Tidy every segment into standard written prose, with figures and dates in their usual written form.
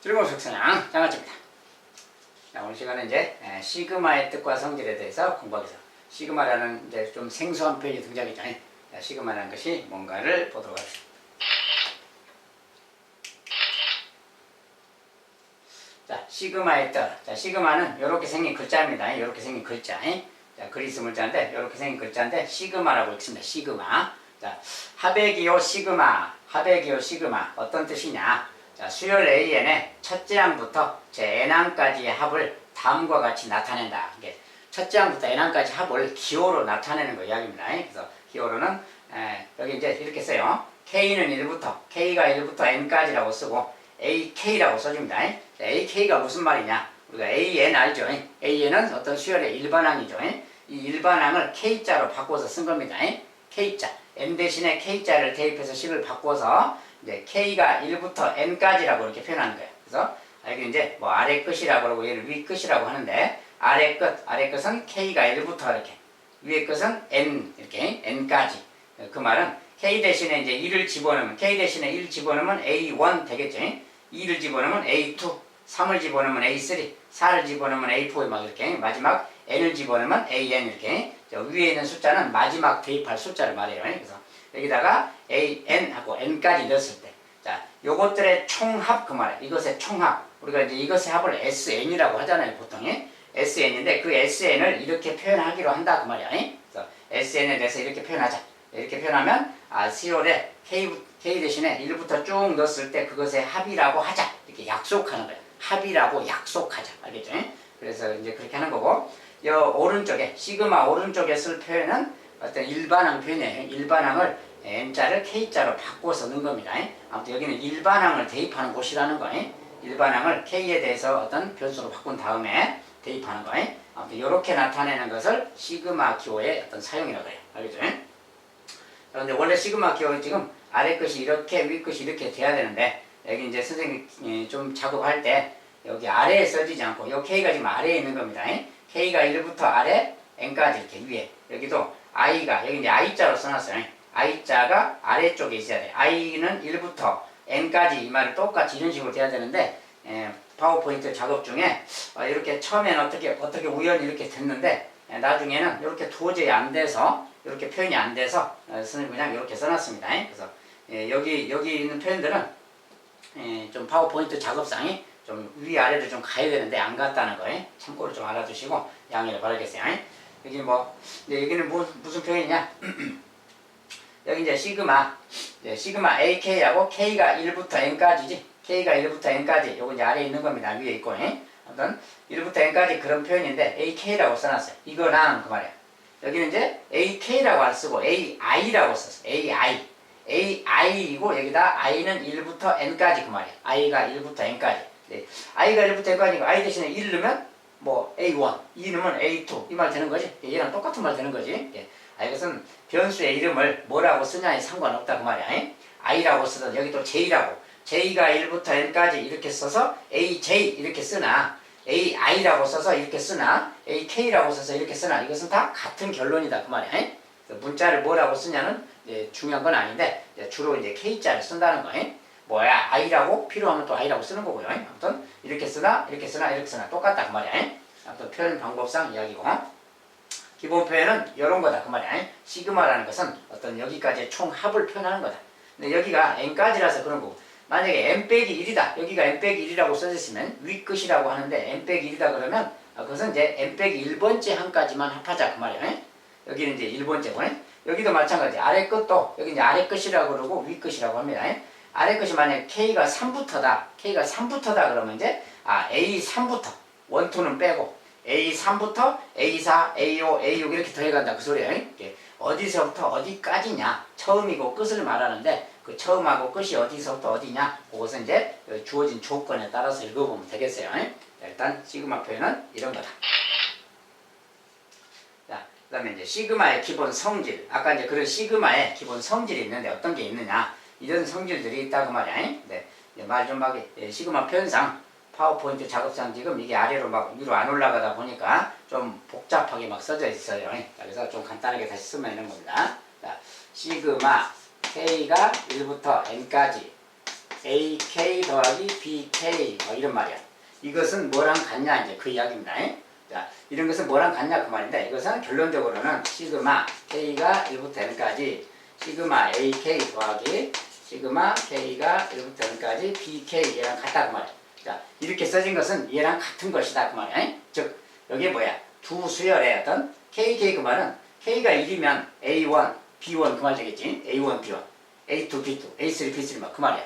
즐거운 속성량 장아찌입니다. 자, 오늘 시간은 이제 시그마의 뜻과 성질에 대해서 공부하겠습니다. 시그마라는 이제 좀 생소한 표현이 등장했죠. 자, 시그마라는 것이 뭔가를 보도록 하겠습니다. 자, 시그마의 뜻. 자, 시그마는 이렇게 생긴 글자입니다. 이렇게 생긴 글자. 자, 그리스 문자인데 이렇게 생긴 글자인데 시그마라고 읽습니다. 시그마. 자, 하베기오 시그마. 하베기오 시그마. 어떤 뜻이냐? 자, 수열 AN의 첫째 항부터 제 N항까지의 합을 다음과 같이 나타낸다. 이게 첫째 항부터 N항까지 합을 기호로 나타내는 거 이야기입니다. 그래서 기호로는 여기 이제 이렇게 써요. K는 1부터 K가 1부터 N까지라고 쓰고 AK라고 써줍니다. AK가 무슨 말이냐? 우리가 AN 알죠? AN은 어떤 수열의 일반항이죠. 이 일반항을 K자로 바꿔서 쓴 겁니다. K자. N 대신에 K자를 대입해서 식을 바꿔서 이제 K가 1부터 N까지라고 이렇게 표현하는 거예요. 그래서 여기 이제 뭐 아래 끝이라고 그러고 얘를 위 끝이라고 하는데 아래 끝은 K가 1부터 이렇게 위에 끝은 N 이렇게 N까지. 그 말은 K 대신에 이제 1을 집어넣으면 K 대신에 1 집어넣으면 A1 되겠죠. 2를 집어넣으면 A2, 3을 집어넣으면 A3, 4를 집어넣으면 A4 막 이렇게 마지막 N을 집어넣으면 AN 이렇게 위에 있는 숫자는 마지막 대입할 숫자를 말해요. 그래서 여기다가 AN하고 N까지 넣었을 때 자, 요것들의 총합 그 말이에요. 이것의 총합. 우리가 이제 이것의 합을 SN이라고 하잖아요, 보통. SN인데 그 SN을 이렇게 표현하기로 한다 그 말이야. 그래서 SN에 대해서 이렇게 표현하자. 이렇게 표현하면 수열에 K 대신에 1부터 쭉 넣었을 때 그것의 합이라고 하자. 이렇게 약속하는 거예요. 합이라고 약속하자. 알겠죠? 그래서 이제 그렇게 하는 거고 요 오른쪽에 시그마 오른쪽에 쓸 표현은 어떤 일반항 표현이에요. 일반항을 N자를 K자로 바꿔서 넣은 겁니다. 아무튼 여기는 일반항을 대입하는 곳이라는 거예요. 일반항을 K에 대해서 어떤 변수로 바꾼 다음에 대입하는 거예요. 아무튼 이렇게 나타내는 것을 시그마 기호의 어떤 사용이라고 해요. 알겠죠? 그런데 원래 시그마 기호는 지금 아래 끝이 이렇게 위 끝이 이렇게 돼야 되는데 여기 이제 선생님이 좀 작업할 때 여기 아래에 써지지 않고 이 K가 지금 아래에 있는 겁니다. K가 1부터 아래 N까지 이렇게 위에 여기도 I가 여기 이제 I자로 써놨어요. I자가 아래쪽에 있어야 돼. I는 1부터 N까지 이 말을 똑같이 이런 식으로 돼야 되는데 파워포인트 작업 중에 이렇게 처음에는 어떻게 우연히 이렇게 됐는데 나중에는 이렇게 도저히 안 돼서 이렇게 표현이 안 돼서 선생님 그냥 이렇게 써놨습니다. 그래서 여기 있는 표현들은 좀 파워포인트 작업상이 좀 위아래로 좀 가야 되는데 안 갔다는 거예요. 참고로 좀 알아두시고 양해를 바라겠어요. 여기 여기는 무슨 표현이냐? 여기 이제 시그마 AK하고 K가 1부터 N까지지. K가 1부터 N까지. 요거 이제 아래에 있는 겁니다. 위에 있고. 아무튼 1부터 N까지 그런 표현인데 AK라고 써놨어요. 이거랑 그 말이에요. 여기는 이제 AK라고 안 쓰고 AI라고 썼어요. AI이고 여기다 I는 1부터 N까지 그 말이에요. I가 1부터 N까지. I가 1부터 N까지니까 I 대신에 1 넣으면 뭐 A1, 2 넣으면 A2 이 말 되는 거지. 얘랑 똑같은 말 되는 거지. 이것은 변수의 이름을 뭐라고 쓰냐에 상관없다 그 말이야. I라고 쓰든 여기 또 J라고 J가 1부터 N까지 이렇게 써서 AJ 이렇게 쓰나 AI라고 써서 이렇게 쓰나 AK라고 써서 이렇게 쓰나 이것은 다 같은 결론이다 그 말이야. 문자를 뭐라고 쓰냐는 중요한 건 아닌데 주로 이제 K자를 쓴다는 거예요. 뭐야 I라고 필요하면 또 I라고 쓰는 거고요. 아무튼 이렇게 쓰나 이렇게 쓰나 이렇게 쓰나 똑같다 그 말이야. 아무튼 표현 방법상 이야기고 기본 표현은 이런 거다 그 말이야. 시그마라는 것은 어떤 여기까지의 총합을 표현하는 거다. 근데 여기가 N까지라서 그런 거고 만약에 N-1이다 여기가 N-1이라고 써졌으면 위끝이라고 하는데 N-1이다 그러면 그것은 이제 N-1번째 항까지만 합하자 그 말이야. 여기는 이제 1번째고 여기도 마찬가지 아래 끝도 여기 이제 아래 끝이라고 그러고 위 끝이라고 합니다. 아래 끝이 만약에 K가 3부터다 그러면 이제 A3부터 1, 2는 빼고 A3부터 A4, A5, A6 이렇게 더해간다 그 소리예요. 어디서부터 어디까지냐 처음이고 끝을 말하는데 그 처음하고 끝이 어디서부터 어디냐 그것은 이제 주어진 조건에 따라서 읽어보면 되겠어요. 일단 시그마 표현은 이런 거다. 자, 그 다음에 이제 시그마의 기본 성질 아까 이제 그런 시그마의 기본 성질이 있는데 어떤 게 있느냐 이런 성질들이 있다 그 말이야. 말 좀 하게 시그마 표현상 파워포인트 작업상 지금 이게 아래로 막 위로 안 올라가다 보니까 좀 복잡하게 막 써져 있어요. 그래서 좀 간단하게 다시 쓰면 이런 겁니다. 자, 시그마 K가 1부터 N까지 AK 더하기 BK 뭐 이런 말이야. 이것은 뭐랑 같냐 이제 그 이야기입니다. 자, 이런 것은 뭐랑 같냐 그 말인데 이것은 결론적으로는 시그마 K가 1부터 N까지 시그마 AK 더하기 시그마 K가 1부터 N까지 BK 얘랑 같다 그 말이야. 자, 이렇게 써진 것은 얘랑 같은 것이다 그 말이야. 즉 여기에 뭐야? 두 수열의 어떤 KK 그 말은 K가 1이면 A1, B1 그 말 되겠지? A1, B1, A2, B2, A3, B3 막 그 말이야.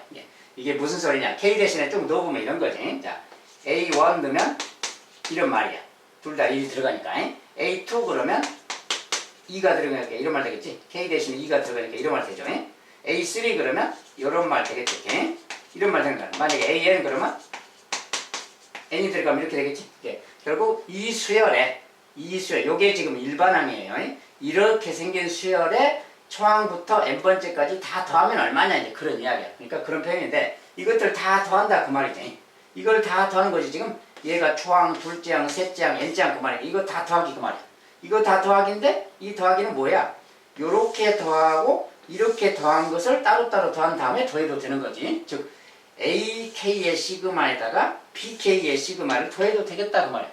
이게 무슨 소리냐? K 대신에 좀 넣어보면 이런 거지. 자, A1 넣으면 이런 말이야. 둘 다 1이 들어가니까. A2 그러면 2가 들어가니까 이런 말 되겠지? K 대신에 2가 들어가니까 이런 말 되죠. A3 그러면 이런 말 되겠지. 이런 말 되는 거야. 만약에 AN 그러면 N이 들어가면 이렇게 되겠지? 결국 이 수열에 요게 지금 일반항이에요. 이렇게 생긴 수열에 초항부터 n번째까지 다 더하면 얼마냐 이제 그런 이야기야. 그러니까 그런 표현인데 이것들 다 더한다 그 말이지. 이걸 다 더하는 거지. 지금 얘가 초항, 둘째항, 셋째항, n째항 그 말이야. 이거 다 더하기 그 말이야. 이거 다 더하기인데 이 더하기는 뭐야? 요렇게 더하고 이렇게 더한 것을 따로따로 더한 다음에 더해도 되는 거지. 즉 AK의 시그마에다가 BK의 시그마를 더해도 되겠다 그 말이야.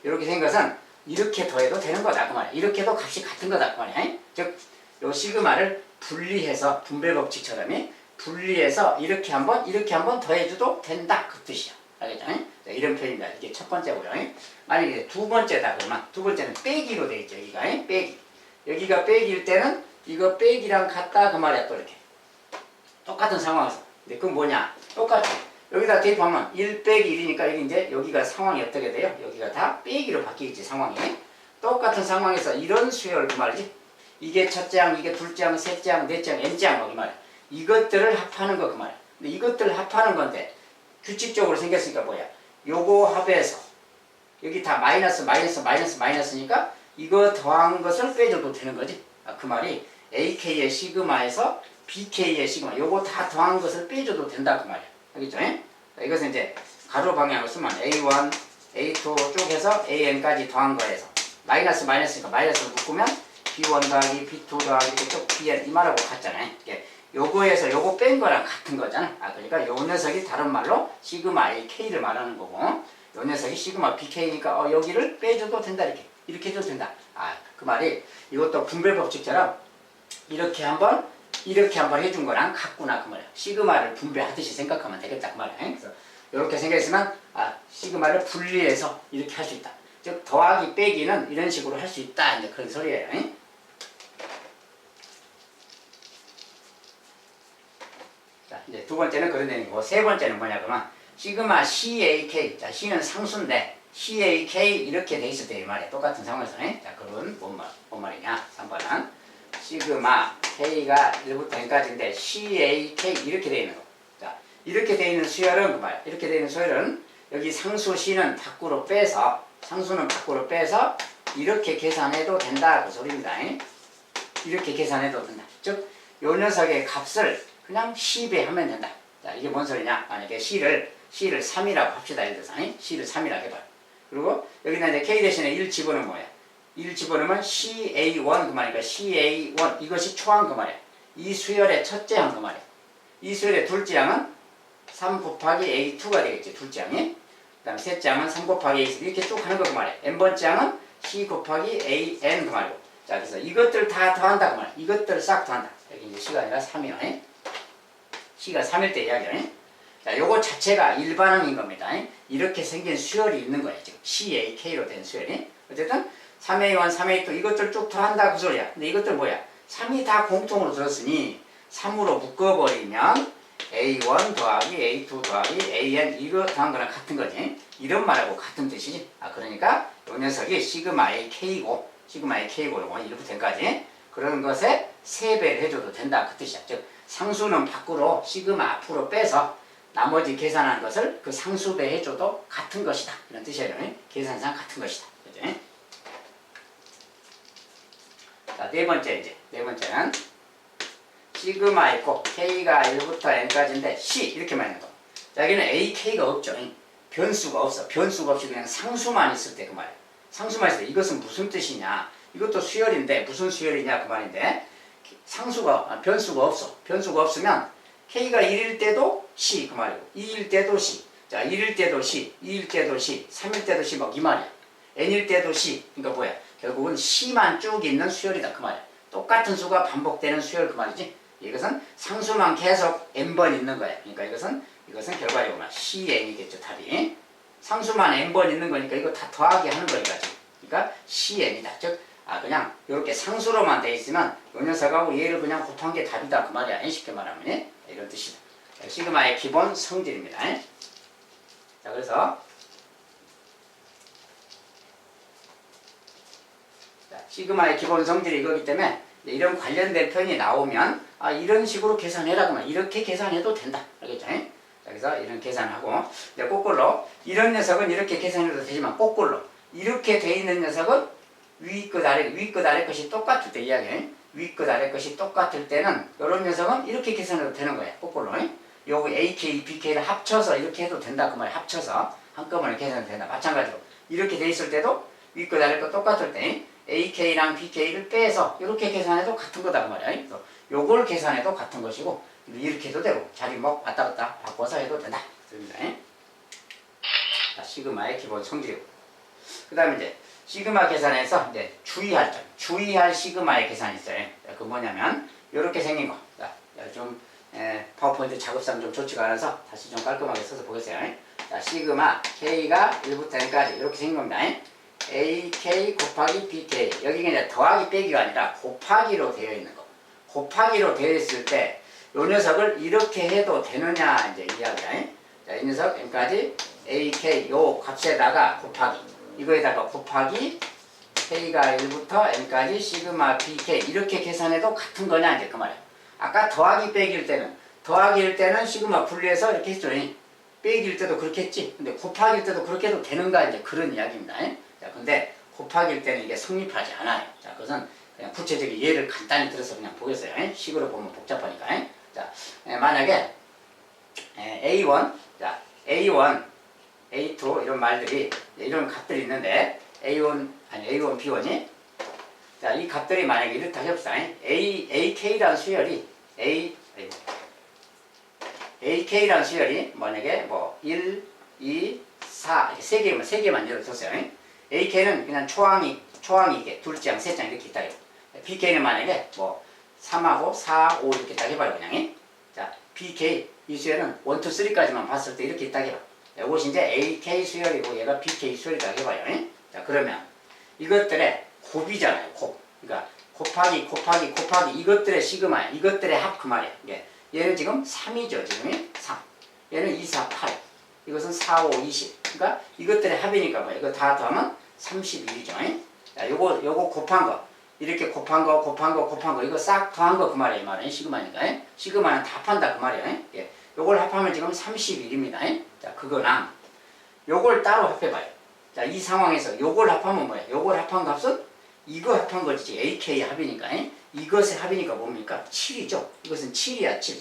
이렇게 생긴 것은 이렇게 더해도 되는 거다 그 말이야. 이렇게도 값이 같은 거다 그 말이야. 즉 요 시그마를 분리해서 분배 법칙처럼 분리해서 이렇게 한번 더해줘도 된다 그 뜻이야. 알겠죠? 자, 이런 표현입니다. 이게 첫 번째고요. 만약에 두 번째다 그러면 두 번째는 빼기로 되어 있죠. 여기가 빼기. 여기가 빼기일 때는 이거 빼기랑 같다 그 말이야. 또 이렇게 똑같은 상황에서. 근데 그건 뭐냐? 똑같아. 여기다 대입하면 1 빼기 1이니까 여기 이제 여기가 상황이 어떻게 돼요? 여기가 다 빼기로 바뀌겠지 상황이. 똑같은 상황에서 이런 수열 그 말이지. 이게 첫째 항, 이게 둘째 항, 셋째 항, 넷째 항, n째 항 그 말이야. 이것들을 합하는 거 그 말이야. 근데 이것들을 합하는 건데 규칙적으로 생겼으니까 뭐야? 요거 합해서 여기 다 마이너스니까 이거 더한 것을 빼줘도 되는 거지. 그 말이 AK의 시그마에서 BK의 시그마 요거 다 더한 것을 빼줘도 된다 그 말이야. 알겠죠? 이것은 이제 가로 방향으로 쓰면 A1, A2 쭉 해서 AN까지 더한 거에서 마이너스니까 마이너스를 묶으면 B1 더하기 B2 더하기 쭉 BN 이 말하고 같잖아요. 요거에서 요거 뺀 거랑 같은 거잖아. 그러니까 요 녀석이 다른 말로 시그마 AK를 말하는 거고 요 녀석이 시그마 BK니까 여기를 빼줘도 된다 이렇게 해도 된다. 그 말이 이것도 분배 법칙처럼 이렇게 한번 해준 거랑 같구나 그 말이야. 시그마를 분배하듯이 생각하면 되겠다 그 말이야. 그래서 이렇게 생각했으면 시그마를 분리해서 이렇게 할 수 있다. 즉 더하기 빼기는 이런 식으로 할 수 있다 이제 그런 소리예요. 자 이제 두 번째는 그런 내용이고 세 번째는 뭐냐 그러면 시그마 CAK. 자 C는 상수인데 CAK 이렇게 돼 있을 때 이 말이야. 똑같은 상황에서. 자 그건 뭔 말이냐? 3번은 시그마 K가 1부터 N까지인데 CAK 이렇게 돼 있는 거. 자 이렇게 돼 있는 수열은 그 말. 이렇게 돼 있는 수열은 여기 상수 C는 상수는 밖으로 빼서 이렇게 계산해도 된다 그 소리입니다. 이렇게 계산해도 된다. 즉 요 녀석의 값을 그냥 C배 하면 된다. 자 이게 뭔 소리냐? 만약에 C를 3이라고 합시다. 예를 들어서 C를 3이라고 해봐요. 그리고 여기다 이제 K 대신에 1 집어넣으면 뭐야? 1 집어넣으면 CA1 그 말이니까 CA1 이것이 초항 그 말이야. 이 수열의 첫째 항 그 말이야. 이 수열의 둘째 항은 3 곱하기 A2가 되겠지. 둘째 항이. 그 다음 셋째 항은 3 곱하기 A3 이렇게 쭉 하는 거 그 말이야. n번째 항은 C 곱하기 AN 그 말이고. 자 그래서 이것들 다 더한다 그 말이야. 이것들을 싹 더한다. 여기 이제 C가 아니라 3이요. C가 3일 때 이야기야. 자 요거 자체가 일반항인 겁니다. 이렇게 생긴 수열이 있는 거야. 지금 CAK로 된 수열이. 어쨌든 3A1, 3A2 이것들 쭉 더한다 그 소리야. 근데 이것들 뭐야? 3이 다 공통으로 들었으니 3으로 묶어버리면 A1 더하기 A2 더하기 AN 이거 더한 거랑 같은 거지. 이런 말하고 같은 뜻이지. 그러니까 요 녀석이 시그마 AK고 시그마 AK고 요거 1부터 N까지 그런 것에 3배를 해줘도 된다 그 뜻이야. 즉 상수는 밖으로 시그마 앞으로 빼서 나머지 계산한 것을 그 상수배 해줘도 같은 것이다. 이런 뜻이에요. 계산상 같은 것이다. 그죠? 자, 네 번째는 시그마 있고 K가 1부터 N까지인데 C 이렇게만 있는 거. 자, 여기는 AK가 없죠. 변수가 없어. 변수가 없이 그냥 상수만 있을 때 그 말이에요. 상수만 있을 때 이것은 무슨 뜻이냐? 이것도 수열인데 무슨 수열이냐 그 말인데 변수가 없어. 변수가 없으면 K가 1일 때도 C 그 말이고 2일 때도 C. 자 1일 때도 C, 2일 때도 C, 3일 때도 C 막 이 말이야. n일 때도 C. 그러니까 뭐야? 결국은 C만 쭉 있는 수열이다 그 말이야. 똑같은 수가 반복되는 수열 그 말이지. 이것은 상수만 계속 n번 있는 거야. 그러니까 이것은 결과적으로 CN이겠죠 답이. 상수만 n번 있는 거니까 이거 다 더하기 하는 거니까. 그러니까 CN이다. 즉 그냥 이렇게 상수로만 돼 있으면 이 녀석하고 얘를 그냥 곱한 게 답이다 그 말이야. 쉽게 말하면 이런 뜻이다. 시그마의 기본 성질입니다. 자 그래서 시그마의 기본 성질이 이거기 때문에 이런 관련된 표현이 나오면 이런 식으로 계산해라 그러면 이렇게 계산해도 된다. 알겠죠? 자, 그래서 이런 계산하고 거꾸로 이런 녀석은 이렇게 계산해도 되지만 거꾸로 이렇게 돼 있는 녀석은 위 끝 아래 것이 똑같을 때 이야기해. 위 끝 아래 것이 똑같을 때는 이런 녀석은 이렇게 계산해도 되는 거야. 거꾸로. 요거 AK, BK를 합쳐서 이렇게 해도 된다 그 말이야. 합쳐서 한꺼번에 계산해도 된다. 마찬가지로 이렇게 돼 있을 때도 위 끝 아래 것 똑같을 때 AK랑 BK를 빼서 이렇게 계산해도 같은 거다 그 말이야. 그래서 요걸 계산해도 같은 것이고 이렇게 해도 되고 자리 왔다 갔다 바꿔서 해도 된다. 자, 시그마의 기본 성질이고 그 다음에 이제 시그마 계산에서 이제 주의할 시그마의 계산이 있어요. 그 뭐냐면 이렇게 생긴 거. 자, 좀 파워포인트 작업상 좀 좋지가 않아서 다시 좀 깔끔하게 써서 보겠어요. 자, 시그마 K가 1부터 N까지 이렇게 생긴 겁니다. AK 곱하기 BK 여기가 이제 더하기 빼기가 아니라 곱하기로 되어 있는 거. 곱하기로 되어 있을 때 이 녀석을 이렇게 해도 되느냐 이제 이야기야. 자, 이 녀석 N까지 AK 요 값에다가 곱하기 이거에다가 곱하기 K가 1부터 N까지 시그마 BK 이렇게 계산해도 같은 거냐 이제 그 말이야. 아까 더하기 빼기일 때는 시그마 분리해서 이렇게 했죠. 빼기일 때도 그렇게 했지. 근데 곱하기일 때도 그렇게 해도 되는가 이제 그런 이야기입니다. 자, 근데 곱하기일 때는 이게 성립하지 않아요. 자, 그것은 그냥 구체적인 예를 간단히 들어서 그냥 보겠어요. 식으로 보면 복잡하니까. 자, 만약에 A1, 자, A1, A2 이런 말들이 이런 값들이 있는데 A1, B1이 자, 이 값들이 만약에 이렇다 해봅시다. AK라는 수열이 AK라는 수열이 만약에 뭐 1, 2, 4 이렇게 세 개만 예를 들었어요. AK는 그냥 초항이 이게 둘째 장, 셋째 장 이렇게 있다. BK는 만약에 뭐 3하고 4, 5 이렇게 딱 해봐요 그냥. 자, BK 이 수열은 1, 2, 3까지만 봤을 때 이렇게 딱 해봐. 이것이 이제 AK 수열이고 얘가 BK 수열이다 해봐요. 자, 그러면 이것들의 곱이잖아요. 곱. 그러니까 곱하기 이것들의 시그마야. 이것들의 합 그 말이야. 얘는 지금 3이죠. 지금 3. 얘는 2, 4, 8. 이것은 4, 5, 20. 그러니까 이것들의 합이니까 뭐야. 이거 다 더하면 31이죠. 자, 요거 곱한 거. 이렇게 곱한 거. 이거 싹 더한 거 그 말이야. 이 말은 시그마니까. 시그마는 다 합한다 그 말이야. 요걸 합하면 지금 31입니다. 자, 그거랑 요걸 따로 합해봐요. 자, 이 상황에서 요걸 합하면 뭐야? 요걸 합한 값은 이거 합한 거지. AK 합이니까. 이것의 합이니까 뭡니까? 7이죠. 이것은 7이야. 7.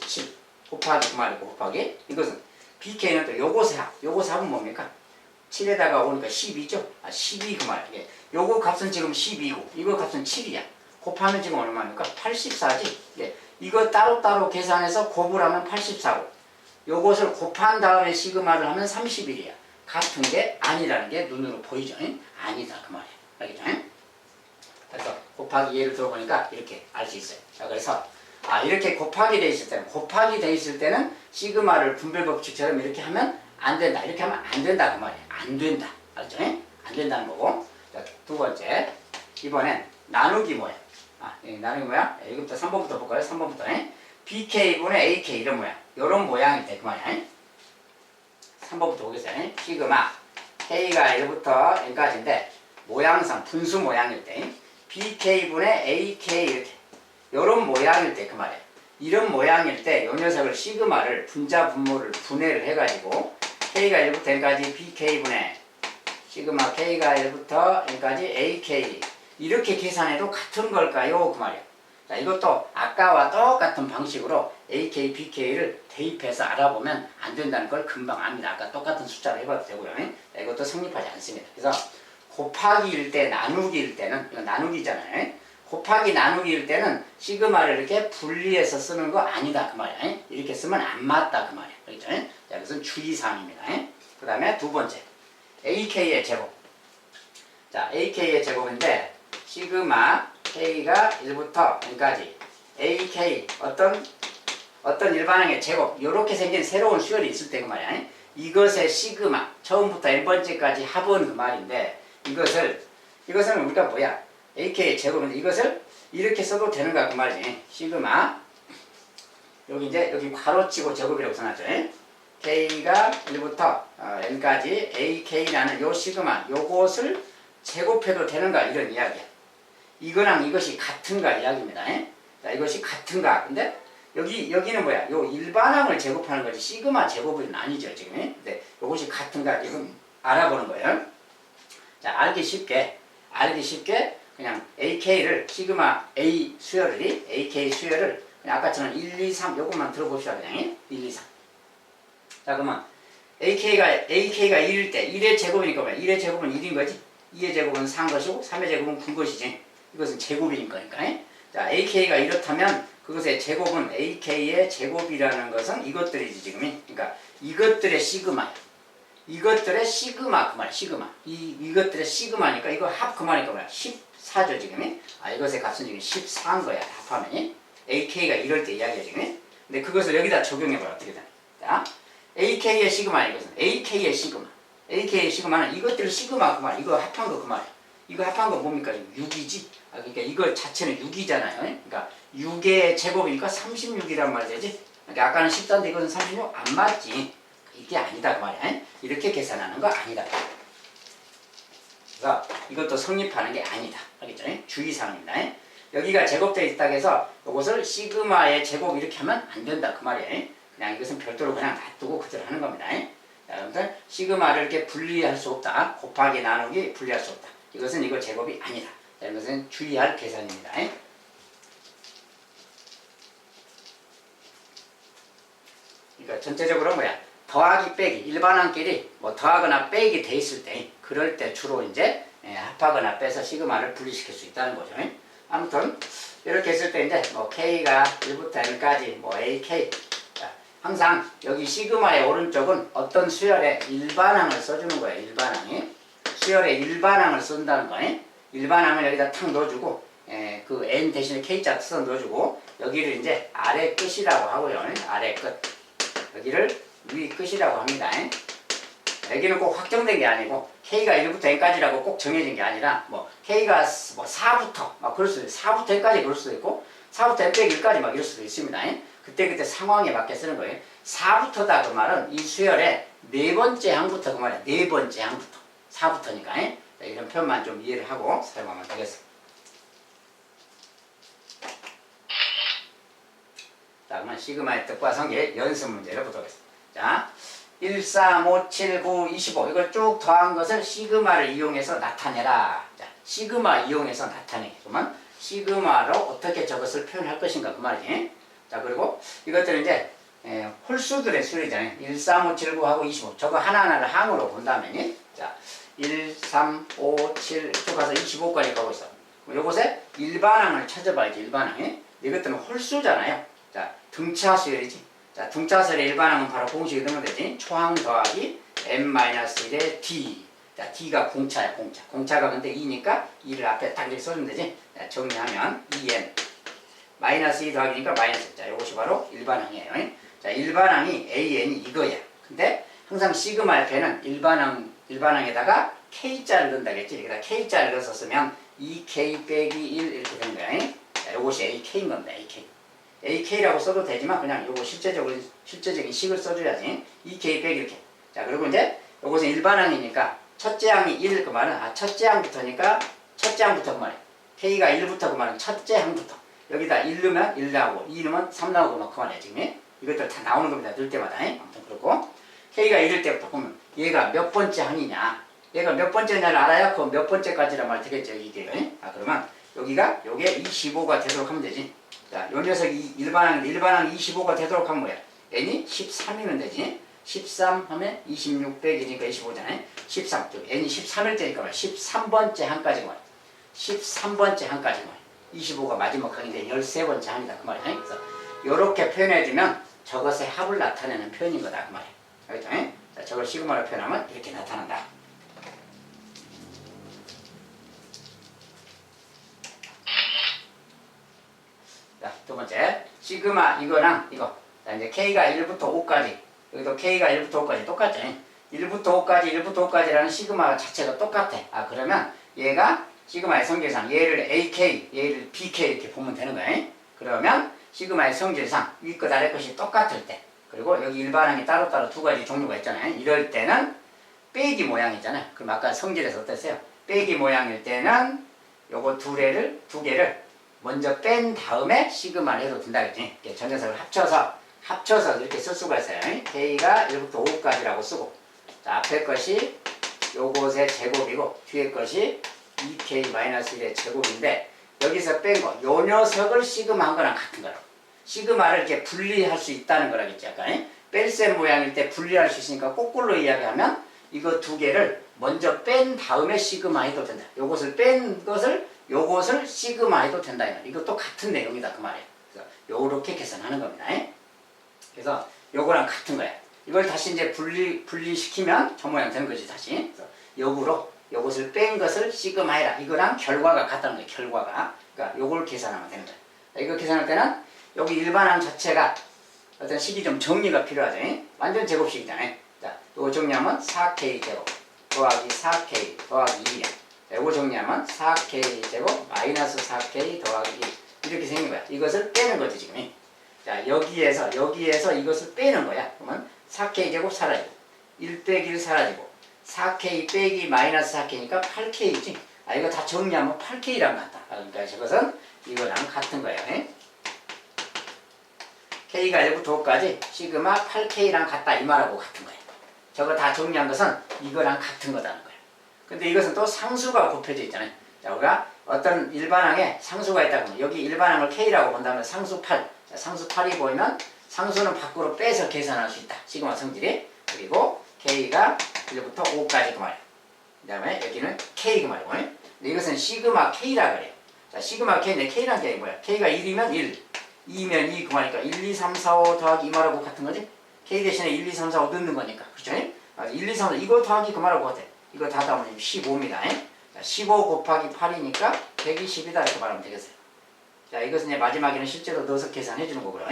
곱하기 그 말이고 곱하기. 이것은 BK는 또 요것의 합은 뭡니까? 7에다가 오니까 12죠. 12 그 말. 요거 값은 지금 12고 이거 값은 7이야. 곱하면 지금 얼마입니까? 84지. 이거 따로따로 계산해서 곱을 하면 84고 요것을 곱한 다음에 시그마를 하면 31이야. 같은 게 아니라는 게 눈으로 보이죠. 아니다 그 말이야. 알겠죠? 그래서 곱하기 예를 들어보니까 이렇게 알 수 있어요. 자, 그래서 이렇게 곱하기 돼 있을 때는 시그마를 분별 법칙처럼 이렇게 하면 안 된다. 이렇게 하면 안 된다 그 말이야. 안 된다. 알죠? 안 된다는 거고. 자, 두 번째. 이번엔 나누기 모양. 나누기 모양. 여기부터 3번부터 볼까요? 3번부터. BK분의 AK 이런 모양. 요런 모양이 돼 그 말이야. 3번부터 보겠어요. 시그마 K가 1부터 N까지인데 모양상 분수 모양일 때 BK분의 AK 이렇게 요런 모양일 때 그 말이에요. 이런 모양일 때 요 녀석을 시그마를 분자 분모를 분해를 해가지고 K가 1부터 N까지 BK분의 시그마 K가 1부터 N까지 AK 이렇게 계산해도 같은 걸까요? 그 말이에요. 자, 이것도 아까와 똑같은 방식으로 AK, BK를 대입해서 알아보면 안 된다는 걸 금방 압니다. 아까 똑같은 숫자로 해봐도 되고요. 자, 이것도 성립하지 않습니다. 그래서 곱하기일 때, 나누기일 때는, 이거 나누기잖아요. 곱하기 나누기일 때는 시그마를 이렇게 분리해서 쓰는 거 아니다 그 말이야. 이렇게 쓰면 안 맞다 그 말이야. 그렇죠? 자, 이것은 주의사항입니다. 그 다음에 두 번째 AK의 제곱. 자, AK의 제곱인데 시그마 K가 1부터 n까지 AK 어떤 일반항의 제곱 이렇게 생긴 새로운 수열이 있을 때 그 말이야. 이것의 시그마 처음부터 n번째까지 합은 그 말인데 이것은 우리가 뭐야? AK의 제곱인데 이것을 이렇게 써도 되는가 그 말이지. 시그마 여기 이제 여기 괄호치고 제곱이라고 써놨죠. K가 1부터 n까지 AK라는 요 시그마 요것을 제곱해도 되는가 이런 이야기야. 이거랑 이것이 같은가 이야기입니다. 자, 이것이 같은가. 근데 여기는 뭐야? 요 일반항을 제곱하는 거지 시그마 제곱은 아니죠 지금. 근데 요것이 같은가 지금 알아보는 거예요. 자, 알기 쉽게 그냥 AK를 시그마 A 수열이 AK 수열을 그냥 아까처럼 1, 2, 3 요것만 들어봅시다 그냥 1, 2, 3. 자, 그러면 AK가 1일 때 1의 제곱이니까 뭐야? 1의 제곱은 1인 거지. 2의 제곱은 4인 것이고 3의 제곱은 9인 것이지. 이것은 제곱이니까. 자, AK가 이렇다면 그것의 제곱은 AK의 제곱이라는 것은 이것들이지 지금. 그러니까 이것들의 시그마야. 이것들의 시그마 그 말이야. 시그마. 이것들의 시그마니까 이거 합 그 말이니까 뭐야? 14죠 지금. 이것의 값은 지금 14인 거야. 합하면. AK가 이럴 때 이야기야 지금. 근데 그것을 여기다 적용해봐요. 어떻게 되나. 자, AK의 시그마 이것은 AK의 시그마. AK의 시그마는 이것들 시그마 그 말. 이거 합한 거 그 말이야. 이거 합한 거 뭡니까? 지금 6이지. 그러니까 이거 자체는 6이잖아요. 그러니까 6의 제곱이니까 36이란 말 되지. 그러니까 아까는 14인데 이것은 36 안 맞지. 이게 아니다 그 말이야. 이렇게 계산하는 거 아니다. 그래서 이것도 성립하는 게 아니다. 알겠죠? 주의사항입니다. 여기가 제곱되어 있다고 해서 이것을 시그마의 제곱 이렇게 하면 안 된다 그 말이에요. 그냥 이것은 별도로 그냥 놔두고 그대로 하는 겁니다. 자, 여러분들 시그마를 이렇게 분리할 수 없다. 곱하기 나누기 분리할 수 없다. 이것은 이거 제곱이 아니다. 자, 이것은 주의할 계산입니다. 그러니까 전체적으로 뭐야? 더하기 빼기 일반항끼리 뭐 더하거나 빼기 돼 있을 때 그럴 때 주로 이제 합하거나 빼서 시그마를 분리시킬 수 있다는 거죠. 아무튼 이렇게 했을 때 이제 뭐 K가 1부터 N까지 뭐 AK 항상 여기 시그마의 오른쪽은 어떤 수열의 일반항을 써주는 거예요. 일반항이 수열의 일반항을 쓴다는 거예요. 일반항을 여기다 탁 넣어주고 그 N 대신에 K자 써서 넣어주고 여기를 이제 아래 끝이라고 하고요. 아래 끝 여기를 위 끝이라고 합니다. 여기는 꼭 확정된 게 아니고 K가 1부터 N까지라고 꼭 정해진 게 아니라 뭐 K가 뭐 4부터 막 그럴 수도 있고 4부터 N까지 그럴 수도 있고 4부터 N 빼기 1까지 막 이럴 수도 있습니다. 그때 상황에 맞게 쓰는 거예요. 4부터다 그 말은 이 수열의 네 번째 항부터 그 말이야. 네 번째 항부터 4부터니까 이런 표현만 좀 이해를 하고 사용하면 되겠습니다. 자, 그러면 시그마의 뜻과 성질 연습 문제를 보도록 하겠습니다. 자, 1, 3, 5, 7, 9, 25 이걸 쭉 더한 것을 시그마를 이용해서 나타내라. 자, 시그마 이용해서 나타내. 그러면 시그마로 어떻게 저것을 표현할 것인가 그 말이지. 자, 그리고 이것들은 이제 홀수들의 수열이잖아요. 1, 3, 5, 7, 9하고 25 저거 하나하나를 항으로 본다면 자, 1, 3, 5, 7 쭉 가서 25까지 가고 있어. 요것에 일반항을 찾아봐야지. 일반항이 이것들은 홀수잖아요. 자, 등차 수열이지. 자, 등차설의 일반항은 바로 공식이 넣으면 되지. 초항 더하기 n-1의 d. 자, d가 공차야, 공차. 공차가 근데 2니까 2를 앞에 딱 이렇게 써주면 되지. 자, 정리하면 2n. 마이너스 2 더하기니까 마이너스. 자, 이것이 바로 일반항이에요. 자, 일반항이 an이 이거야. 근데 항상 시그마 옆에는 일반항에다가 k자를 넣는다겠지. 여기다 k자를 넣어서 쓰면 2k 빼기 1 이렇게 되는 거야. 자, 이것이 ak인 겁니다, ak. AK라고 써도 되지만 그냥 요거 실제적인 식을 써줘야지. 2K 빼기 이렇게. 자, 그리고 이제 요것은 일반항이니까 첫째 항이 1 그 말은 첫째 항부터니까 첫째 항부터 그 말이야. K가 1부터 그 말은 첫째 항부터. 여기다 1 넣으면 1 나오고 2 넣으면 3 나오고 막 그 말이야 지금. 이것들 다 나오는 겁니다. 넣을 때마다. 아무튼 그렇고 K가 1일 때부터 보면 얘가 몇 번째 항이냐. 얘가 몇 번째냐를 알아야 그 몇 번째까지란 말 되겠죠 이게. 그러면 여기가 요게 25가 되도록 하면 되지. 자, 요 녀석이 일반항 25가 되도록 하면 뭐야? n이 13이면 되지. 13 하면 26 빼기니까 25잖아요. 13, n이 13일 때니까 뭐야? 13번째 항까지 뭐야? 13번째 항까지 뭐야? 25가 마지막 항인데 13번째 항이다 그 말이야. 그래서 이렇게 표현해주면 저것의 합을 나타내는 표현인 거다 그 말이야. 알겠죠? 자, 저걸 시그마로 표현하면 이렇게 나타난다. 자, 두 번째 시그마 이거랑 이거. 자, 이제 K가 1부터 5까지 여기도 K가 1부터 5까지 똑같죠? 1부터 5까지 1부터 5까지라는 시그마 자체가 똑같아. 아 그러면 얘가 시그마의 성질상 얘를 AK, 얘를 BK 이렇게 보면 되는 거야. 그러면 시그마의 성질상 위 것 아래 것이 똑같을 때 그리고 여기 일반항이 따로따로 두 가지 종류가 있잖아요. 이럴 때는 빼기 모양이잖아요. 그럼 아까 성질에서 어땠어요? 빼기 모양일 때는 요거 두 개를 먼저 뺀 다음에 시그마를 해도 된다겠지. 전 녀석을 합쳐서 이렇게 쓸 수가 있어요. K가 1부터 5까지라고 쓰고 자, 앞에 것이 요것의 제곱이고 뒤에 것이 2K-1의 제곱인데 여기서 뺀 거, 요 녀석을 시그마 한 거랑 같은 거라고. 시그마를 이렇게 분리할 수 있다는 거라겠지. 아까 뺄셈 모양일 때 분리할 수 있으니까 거꾸로 이야기하면 이거 두 개를 먼저 뺀 다음에 시그마 해도 된다. 요것을 뺀 것을 요것을 시그마 해도 된다. 이것도 같은 내용이다 그 말이에요. 그래서 요렇게 계산하는 겁니다. 그래서 요거랑 같은 거야. 이걸 다시 이제 분리시키면 저 모양 되는 거지 다시. 그래서 역으로 요것을 뺀 것을 시그마 해라. 이거랑 결과가 같다는 거예요. 결과가. 그러니까 요걸 계산하면 되는 거야. 이거 계산할 때는 여기 일반항 자체가 어떤 식이 좀 정리가 필요하죠. 완전 제곱식이잖아요. 자, 요거 정리하면 4K 제곱 더하기 4K 더하기 2이야. 자, 요거 정리하면 4K 제곱 마이너스 4K 더하기 2 이렇게 생긴 거야. 이것을 빼는 거지 지금. 자, 여기에서 이것을 빼는 거야. 그러면 4K 제곱 사라지고 1 빼기 1 사라지고 4K 빼기 마이너스 4K니까 8K지. 아, 이거 다 정리하면 8K랑 같다. 그러니까 저것은 이거랑 같은 거예요. K가 1부터 5까지 시그마 8K랑 같다 이 말하고 같은 거예요. 저거 다 정리한 것은 이거랑 같은 거다는 거예요. 근데 이것은 또 상수가 곱해져 있잖아요. 자, 우리가 어떤 일반항에 상수가 있다고 하면 여기 일반항을 K라고 본다면 상수 8. 자, 상수 8이 보이면 상수는 밖으로 빼서 계산할 수 있다. 시그마 성질이. 그리고 K가 1부터 5까지 그 말이에요. 그 다음에 여기는 K 그 말이고. 근데 이것은 시그마 K라 그래요. 자, 시그마 K인데 K란 게 뭐야? K가 1이면 1, 2면 2 그 말이니까 1, 2, 3, 4, 5 더하기 이 말하고 같은 거지? K 대신에 1, 2, 3, 4, 5 넣는 거니까. 그렇죠? 1, 2, 3, 4 이거 더하기 그 말하고 같아. 이거 다 더하면 15입니다. 자, 15 곱하기 8이니까 120이다 이렇게 말하면 되겠어요. 자, 이것은 이제 마지막에는 실제로 넣어서 계산해 주는 거고요.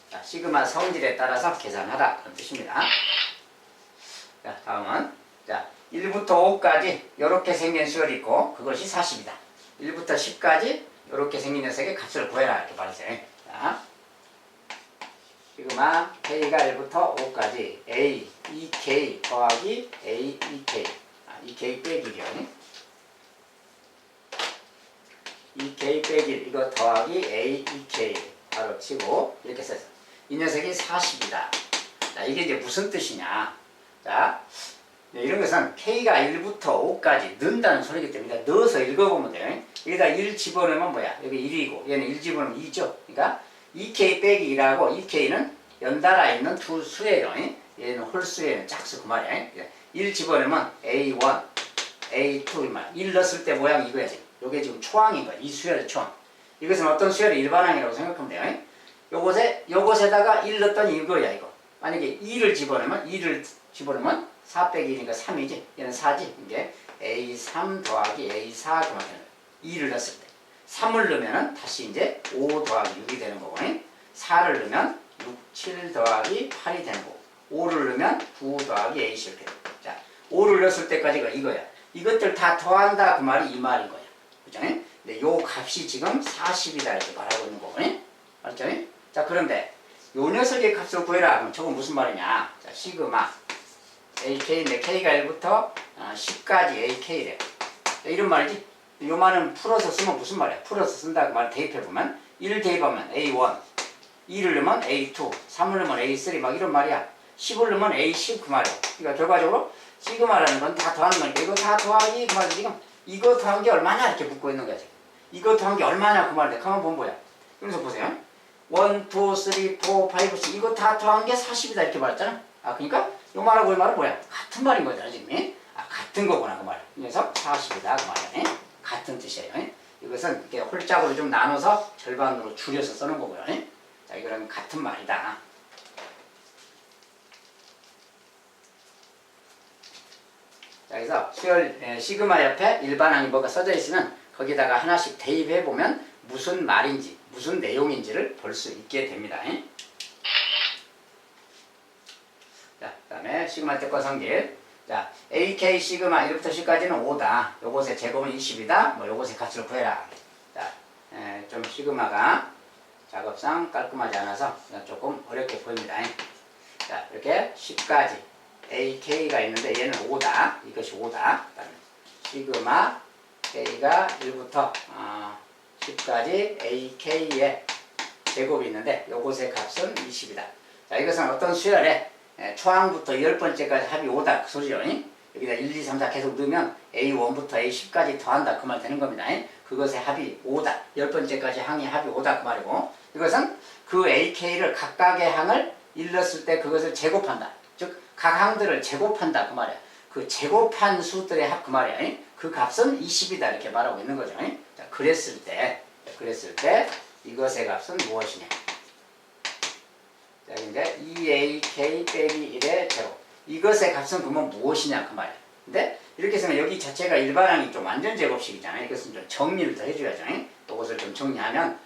자, 시그마 성질에 따라서 계산하라 그런 뜻입니다. 자, 다음은 자 1부터 5까지 이렇게 생긴 수열이 있고 그것이 40이다. 1부터 10까지 이렇게 생긴 녀석의 값을 구해라 이렇게 말했어요. 자, 시그마 K가 1부터 5까지 A, 2K 더하기 A, 2K 2K 빼기 1이요. 2K 빼기 1 이거 더하기 A, 2K 바로 치고 이렇게 써서 이 녀석이 40이다. 자, 이게 이제 무슨 뜻이냐. 자, 이런 것은 K가 1부터 5까지 넣는다는 소리이기 때문에 넣어서 읽어보면 돼요. 여기다 1 집어넣으면 뭐야? 여기 1이고 얘는 1 집어넣으면 2죠. 그러니까 2K 빼기 1하고 2K는 연달아 있는 두 수예요. 얘는 홀수에 얘는 짝수 그 말이야. 1 집어넣으면 A1, A2 이 말. 1 넣었을 때 모양이 이거야 지금. 요게 지금 초항인 거야. 이 수열의 초항. 이것은 어떤 수열의 일반항이라고 생각하면 돼요. 요것에다가 1 넣었더니 이거야 이거. 만약에 2를 집어넣으면 4 빼기 1이니까 3이지. 얘는 4지. 이게 A3 더하기 A4 그만 되는 거야. 2를 넣었을 때. 3을 넣으면 다시 이제 5 더하기 6이 되는 거고. 4를 넣으면 6, 7 더하기 8이 되는 거고. 5를 넣으면 9 더하기 A10 이렇게 되는 거야. 자, 5를 넣었을 때까지가 이거야. 이것들 다 더한다 그 말이 이 말인 거야. 그죠? 근데 요 값이 지금 40이다 이렇게 말하고 있는 거고. 알죠? 자, 그런데 요 녀석의 값을 구해라. 그럼 저건 무슨 말이냐. 자, 시그마 AK인데 K가 1부터 10까지 AK래. 이런 말이지. 요 말은 풀어서 쓰면 무슨 말이야. 풀어서 쓴다 그 말 대입해보면 1 대입하면 A1, 2를 넣으면 A2, 3을 넣으면 A3 막 이런 말이야. 10을 넣으면 A10 그 말이야. 그러니까 결과적으로 시그마라는 건 다 더하는 거니까 이거 다 더하기 그 말이 지금 이거 더한 게 얼마냐 이렇게 묻고 있는 거야 지금. 이거 더한 게 얼마냐 그 말인데 가만 보면 뭐야. 그래서 보세요. 1, 2, 3, 4, 5, 6 이거 다 더한 게 40이다 이렇게 말했잖아. 아, 그러니까 요 말하고 이 말은 뭐야? 같은 말인 거잖아 지금. 아, 같은 거구나 그 말이야. 이 녀석 40이다 그 말이야. 같은 뜻이에요. 이것은 이렇게 홀짝으로 좀 나눠서 절반으로 줄여서 쓰는 거고요. 자, 이거는 같은 말이다. 자, 그래서 수열 시그마 옆에 일반항이 뭐가 써져 있으면 거기다가 하나씩 대입해 보면 무슨 말인지 무슨 내용인지를 볼 수 있게 됩니다. 자, 그 다음에 시그마 뜻과 성질. 자, AK 시그마 1부터 10까지는 5다. 요것의 제곱은 20이다. 뭐 요것의 값을 구해라. 자, 좀 시그마가 작업상 깔끔하지 않아서 조금 어렵게 보입니다. 자, 이렇게 10까지 AK가 있는데 얘는 5다. 이것이 5다. 그 다음에 시그마 K가 1부터 10까지 AK의 제곱이 있는데 요것의 값은 20이다. 자, 이것은 어떤 수열에 초항부터 10번째까지 합이 5다 그 소리죠. 여기다 1, 2, 3, 4 계속 넣으면 A1부터 A10까지 더한다 그 말 되는 겁니다. 그것의 합이 5다. 10번째까지 항의 합이 5다 그 말이고, 이것은 그 AK를 각각의 항을 일렀을 때 그것을 제곱한다. 즉 각 항들을 제곱한다 그 말이야. 그 제곱한 수들의 합 그 말이야. 그 값은 20이다 이렇게 말하고 있는 거죠. 자, 그랬을 때 이것의 값은 무엇이냐? 자, 이제 2AK 빼기 1의 제곱. 이것의 값은 그러면 무엇이냐 그 말이야. 근데 이렇게 해서 여기 자체가 일반항이 좀 완전 제곱식이잖아요. 이것은 좀 정리를 더 해줘야죠. 이것을 좀 정리하면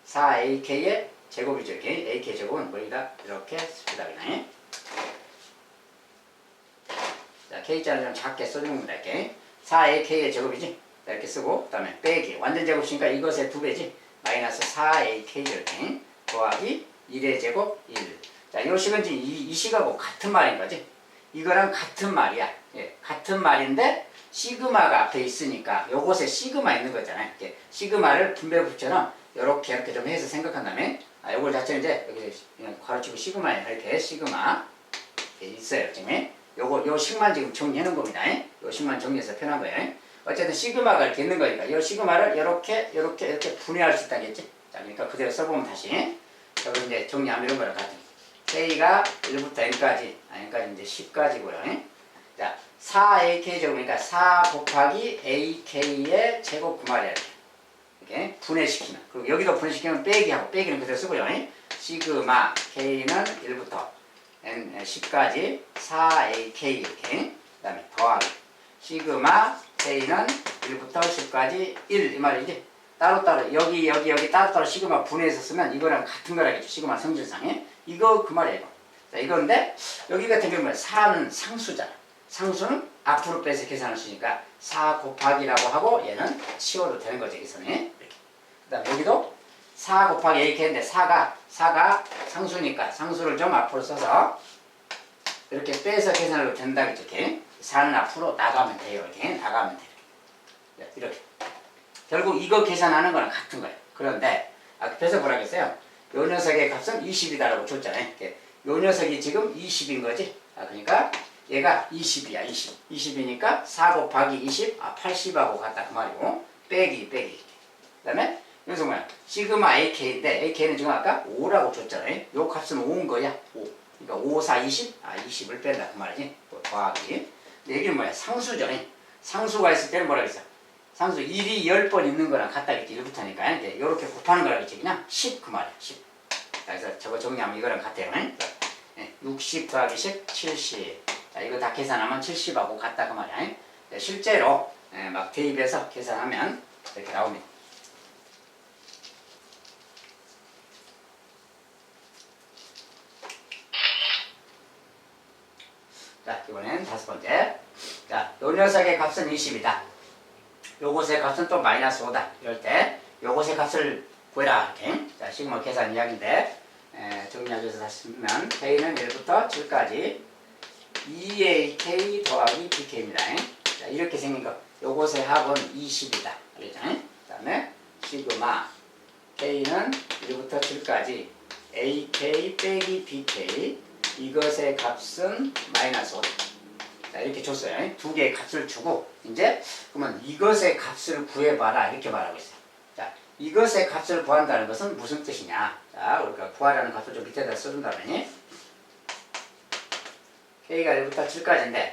4AK의 제곱이죠. 이렇게 AK 제곱은 뭐이다? 이렇게 씁니다. 그냥. 자, K자는 좀 작게 써주는 겁니다. 이렇게 4AK의 제곱이지. 이렇게 쓰고, 그 다음에 빼기. 완전 제곱이니까 이것의 2배지. 마이너스 4AK 이렇게 더하기 1의 제곱 1. 자, 이 식은 지금 이 식하고 같은 말인 거지. 이거랑 같은 말이야. 예, 같은 말인데 시그마가 앞에 있으니까 요것에 시그마 있는 거잖아요. 이렇게 시그마를 분배법처럼 이렇게 좀 해서 생각한 다음에 요걸 자체는 이제 여기 그냥 가로치고 시그마에 이렇게 시그마 이렇게 있어요. 지금 요 식만 지금 정리해 놓은 겁니다. 요 식만 정리해서 표현한 거예요. 어쨌든 시그마가 이렇게 있는 거니까 이 시그마를 이렇게 분해할 수 있다겠지. 자, 그러니까 그대로 써보면 다시 저걸 이제 정리하면 이런 거랑 같은 K가 1부터 N까지 N까지 이제 10까지고요. 자, 4AK 제곱이니까 4 곱하기 AK의 제곱 그 말이야. 이렇게 분해시키면, 그리고 여기도 분해시키면 빼기하고 빼기는 그대로 쓰고요. 시그마 K는 1부터 N 10까지 4AK 이렇게, 그 다음에 더하기 시그마 K는 1부터 10까지 1 이 말이지. 따로따로 여기 따로따로 시그마 분해해서 쓰면 이거랑 같은 거라겠죠. 시그마 성질상에 이거 그 말이에요. 자, 이건데 여기 같은 경우는 4는 상수잖아. 상수는 앞으로 빼서 계산할 수 있으니까 4 곱하기라고 하고 얘는 치워도 되는 거죠. 여기서는 이렇게. 그 다음 여기도 4 곱하기 AK인데 4가 상수니까 상수를 좀 앞으로 써서 이렇게 빼서 계산해도 된다겠죠. 이렇게 4는 앞으로 나가면 돼요. 이렇게 나가면 돼요. 이렇게. 결국 이거 계산하는 거랑 같은 거예요. 그런데 앞에서 뭐라 그랬어요? 요 녀석의 값은 20이다라고 줬잖아요. 요 녀석이 지금 20인 거지. 그러니까 얘가 20이야. 20이니까 4 곱하기 20, 80하고 같다 그 말이고 빼기. 그 다음에 여기서 뭐야? 시그마 AK인데 AK는 지금 아까 5라고 줬잖아요. 요 값은 5인 거야. 5. 그러니까 5, 4, 20. 20을 뺀다 그 말이지. 또 더하기. 근데 여기는 뭐야? 상수죠. 상수가 있을 때는 뭐라 그랬어? 상수 1이 10번 있는 거랑 같다겠지. 1부터니까. 이렇게 곱하는 거라겠지. 그냥 10 그 말이야. 10. 자, 그래서 저거 정리하면 이거랑 같아요. 60 더하기 10, 70. 자, 이거 다 계산하면 70하고 같다 그 말이야. 실제로 막 대입해서 계산하면 이렇게 나옵니다. 자, 이번엔 5번째. 자, 요 녀석의 값은 20이다. 요것의 값은 또 마이너스 5다. 이럴 때 요것의 값을 구해라. 이렇게. 자, 시그마 계산 이야기인데 정리하기 위해서 다시 쓰면 K는 1부터 7까지 2AK 더하기 BK입니다. 자, 이렇게 생긴 거. 요것의 합은 20이다. 알겠죠? 그 다음에 시그마 K는 1부터 7까지 AK 빼기 BK 이것의 값은 마이너스 5다. 자, 이렇게 줬어요. 두 개의 값을 주고 이제 그러면 이것의 값을 구해봐라 이렇게 말하고 있어요. 자, 이것의 값을 구한다는 것은 무슨 뜻이냐? 자, 우리가 구하라는 값을 좀 밑에다 써준 다음에 K가 1부터 7까지인데,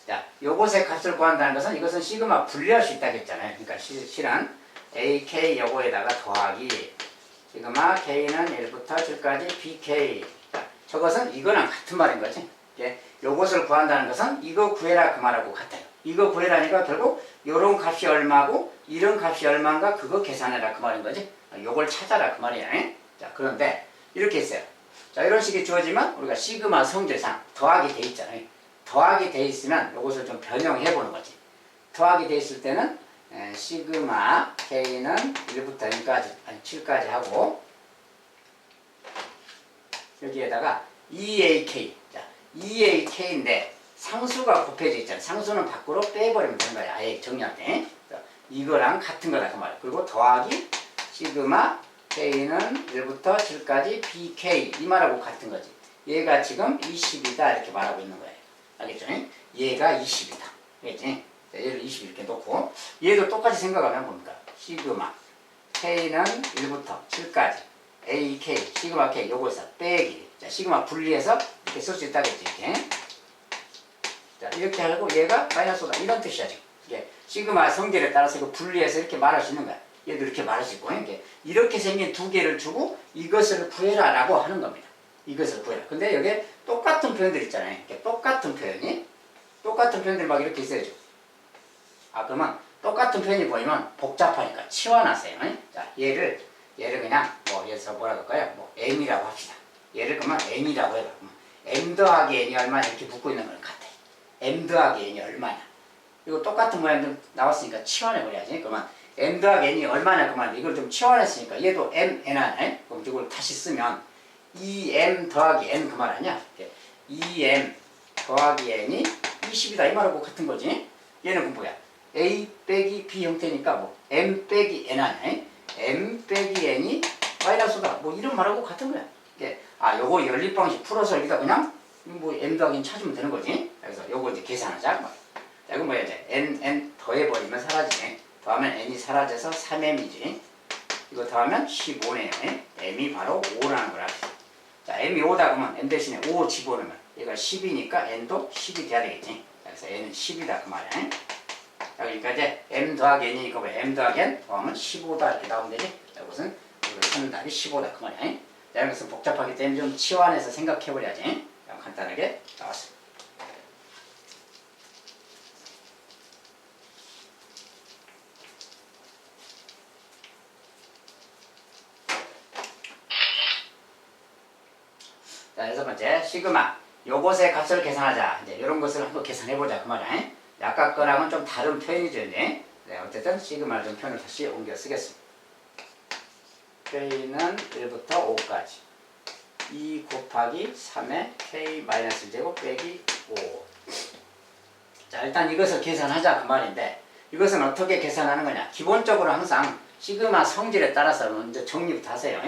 자, 요것의 값을 구한다는 것은 이것은 시그마 분리할 수 있다고 했잖아요. 그러니까 실은 AK 요거에다가 더하기 시그마 K는 1부터 7까지 BK. 자, 저것은 이거랑 같은 말인 거지. 요것을 구한다는 것은 이거 구해라 그 말하고 같아요. 이거 구해라니까 결국 요런 값이 얼마고 이런 값이 얼마인가 그거 계산해라 그 말인 거지. 요걸 찾아라 그 말이야. 자, 그런데 이렇게 했어요. 자, 이런 식이 주어지면 우리가 시그마 성질상 더하기 돼 있잖아요. 더하기 돼 있으면 요것을 좀 변형해 보는 거지. 더하기 돼 있을 때는 시그마 K는 1부터 N까지, 아니 7까지 하고 여기에다가 EAK. 자, EAK인데 상수가 곱해져 있잖아요. 상수는 밖으로 빼버리면 되는 거야. 아예 정리할 때. 이거랑 같은 거다 그 말이야. 그리고 더하기 시그마 K는 1부터 7까지 BK 이 말하고 같은 거지. 얘가 지금 20이다 이렇게 말하고 있는 거예요. 알겠죠? 얘가 20이다. 알겠지? 얘를 20 이렇게 놓고 얘도 똑같이 생각하면 뭡니까? 시그마 K는 1부터 7까지 AK 시그마 K 요거에서 빼기. 자, 시그마 분리해서 이렇게 쓸 수 있다겠지. 이렇게. 자, 이렇게 하고 얘가 마이너스 5다. 이런 뜻이야 지금. 이게 시그마 성질에 따라서 이거 분리해서 이렇게 말할 수 있는 거야. 얘도 이렇게 말할 수 있고. 이렇게 생긴 두 개를 주고 이것을 구해라 라고 하는 겁니다. 이것을 구해라. 근데 여기에 똑같은 표현들 있잖아요. 이렇게 똑같은 표현들이 막 이렇게 있어야죠. 아, 그러면 똑같은 표현이 보이면 복잡하니까 치워놨어요. 자, 얘를 그냥 여기서 뭐라 그럴까요? M이라고 합시다. 얘를 그러면 N이라고 해봐. M 더하기 N이 얼마냐 이렇게 붙고 있는 거는 같아. M 더하기 N이 얼마냐. 이거 똑같은 모양들 나왔으니까 치워내버려야지. 그러면 M 더하기 N이 얼마냐 그만 이걸 좀 치워냈으니까 얘도 M, N 하네. 그럼 이걸 다시 쓰면 2M 더하기 N 그 말 아니야? 2M 더하기 N이 20이다 이 말하고 같은 거지. 얘는 그럼 뭐야? A 빼기 B 형태니까 M 빼기 N 아니야? M 빼기 N이 마이너스다. 이런 말하고 같은 거야. 요거 연립 방식 풀어서 여기다 그냥 M 더하기 N 찾으면 되는 거지. 그래서 요거 이제 계산하자. 자, 이거 뭐야 이제 N 더해버리면 사라지네. 더하면 N이 사라져서 3M이지. 이거 더하면 15네요. M이 바로 5라는 걸 알았어. 자, M이 5다 그러면 M 대신에 5 집어넣으면 얘가 10이니까 N도 10이 돼야 되겠지. 그래서 N은 10이다 그 말이야. 자, 그러니까 이제 M 더하기 N이 이거 뭐야? M 더하기 N 더하면 15다 이렇게 나오면 되지. 자, 이것은 이걸 찾는 답이 15다 그 말이야. 자, 이런 것은 복잡하기 때문에 좀 치환해서 생각해버려야지. 자, 간단하게 나왔어. 자, 여섯 번째 시그마 요것의 값을 계산하자. 이제 이런 것을 한번 계산해보자 그 말이야. 아까 거랑은 좀 다른 표현이죠. 네, 어쨌든 시그마를 좀 표현을 다시 옮겨 쓰겠습니다. K는 1부터 5까지 2 곱하기 3의 K-1제곱 빼기 5. 자, 일단 이것을 계산하자 그 말인데 이것은 어떻게 계산하는 거냐. 기본적으로 항상 시그마 성질에 따라서 먼저 정리부터 하세요.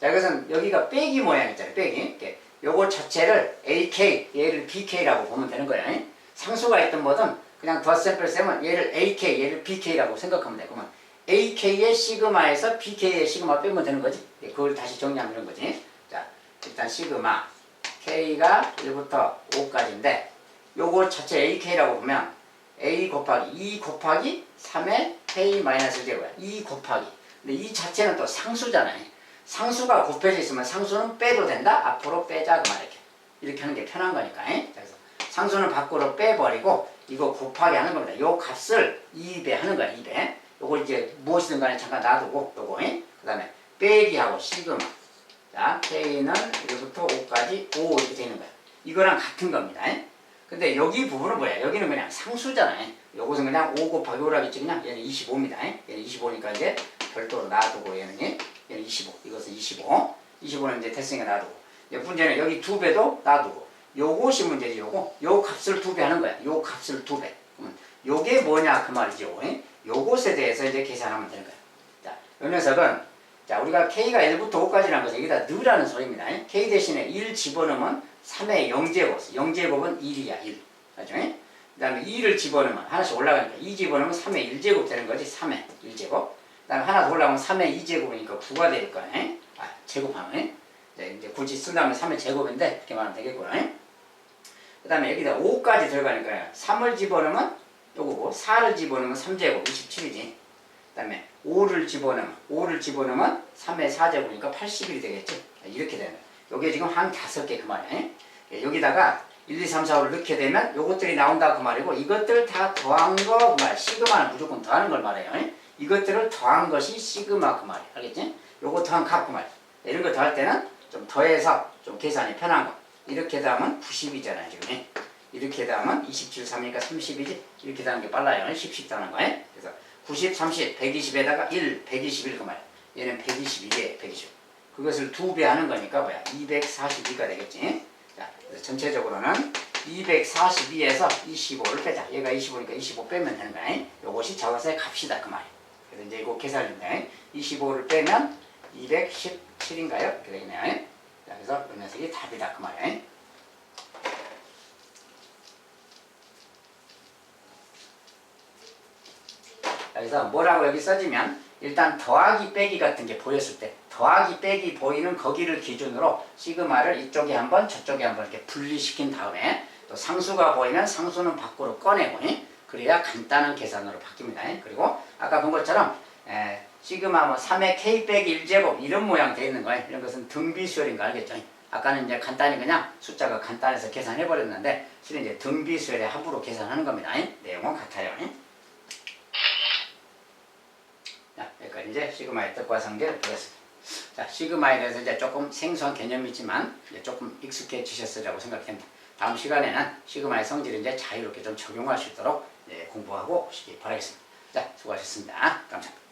자, 이것은 여기가 빼기 모양 있잖아요. 빼기. 요거 자체를 AK, 얘를 BK라고 보면 되는 거예요. 상수가 있든 뭐든 그냥 덧셈뺄 셈은 얘를 AK, 얘를 BK라고 생각하면 돼. 그러면 AK의 시그마에서 BK의 시그마 빼면 되는 거지. 그걸 다시 정리하면 되는 거지. 자, 일단 시그마 K가 1부터 5까지인데 요거 자체 AK라고 보면 A 곱하기 2 곱하기 3의 K-1제곱이야. 2 곱하기. 근데 이 자체는 또 상수잖아요. 상수가 곱해져 있으면 상수는 빼도 된다. 앞으로 빼자 그 말이야. 이렇게 하는 게 편한 거니까. 그래서 상수는 밖으로 빼버리고 이거 곱하기 하는 겁니다. 요 값을 2배 하는 거야. 2배. 요거 이제 무엇이든 간에 잠깐 놔두고 요거. 그 다음에 빼기하고 시그마. 자, K는 1부터 5까지 5 이렇게 되는 거야. 이거랑 같은 겁니다. 근데 여기 부분은 뭐야? 여기는 그냥 상수잖아요. 요것은 그냥 5 곱하기 5라겠지 그냥. 얘는 25입니다. 얘는 25니까 이제 별도로 놔두고 얘는 25. 이것은 25. 25는 이제 됐으니까 놔두고. 이제 문제는 여기 2배도 놔두고. 요것이 문제지 요거. 요 값을 2배 하는 거야. 요 값을 2배. 그러면 요게 뭐냐 그 말이죠. 요것에 대해서 이제 계산하면 되는 거야. 자, 이 녀석은 자, 우리가 K가 1부터 5까지라는 것은 여기다 넣으라는 소리입니다. K 대신에 1 집어넣으면 3의 0제곱. 0제곱은 1이야, 1. 맞죠? 그 다음에 2를 집어넣으면 하나씩 올라가니까 2 집어넣으면 3의 1제곱 되는 거지. 3의 1제곱. 그 다음에 하나 더 올라가면 3의 2제곱이니까 9가 될 거야. 제곱하면. 이제 굳이 쓴다면 3의 제곱인데, 이렇게 말하면 되겠구나. 그 그 다음에 여기다 5까지 들어가니까요. 3을 집어넣으면 요거고 4를 집어넣으면 3제곱 27이지. 그 다음에 5를 집어넣으면 3의 4제곱이니까 80일이 되겠지. 이렇게 되는 거예요. 요게 지금 한 5개 그 말이에요. 여기다가 1, 2, 3, 4, 5를 넣게 되면 요것들이 나온다 그 말이고 이것들 다 더한 거 그 말. 시그마는 무조건 더하는 걸 말해요. 이것들을 더한 것이 시그마 그 말이에요. 알겠지? 요거 더한 값 그 말이에요. 이런 거 더할 때는 좀 더해서 좀 계산이 편한 거. 이렇게 더하면 90이잖아요 지금. 이렇게 더하면 27, 3이니까 30이지. 이렇게 더하는 게 빨라요. 10씩 더하는 거예요. 그래서 90, 30, 120에다가 1, 121 그 말이에요. 얘는 121이에요. 120. 그것을 2배 하는 거니까 뭐야? 242가 되겠지. 자, 그래서 전체적으로는 242에서 25를 빼자. 얘가 25니까 25 빼면 되는 거야. 요것이 저것의 값이다 그 말이에요. 그래서 이제 이거 계산인데 25를 빼면 217인가요? 이렇게 되겠네요. 자, 그래서 이 녀석이 답이다 그 말이에요. 그래서 뭐라고 여기 써지면 일단 더하기 빼기 같은 게 보였을 때 더하기 빼기 보이는 거기를 기준으로 시그마를 이쪽에 한번 저쪽에 한번 이렇게 분리시킨 다음에 또 상수가 보이면 상수는 밖으로 꺼내고 그래야 간단한 계산으로 바뀝니다. 그리고 아까 본 것처럼 시그마 뭐 3의 k 빼기 1제곱 이런 모양 되어 있는 거예요. 이런 것은 등비수열인 거 알겠죠? 아까는 이제 간단히 그냥 숫자가 간단해서 계산해 버렸는데 실은 이제 등비수열의 합으로 계산하는 겁니다. 내용은 같아요. 자, 여기까지 이제 시그마의 뜻과 성질을 보겠습니다. 자, 시그마에 대해서 이제 조금 생소한 개념이지만 이제 조금 익숙해지셨으리라고 생각됩니다. 다음 시간에는 시그마의 성질을 이제 자유롭게 좀 적용할 수 있도록 공부하고 오시기 바라겠습니다. 자, 수고하셨습니다. 감사합니다.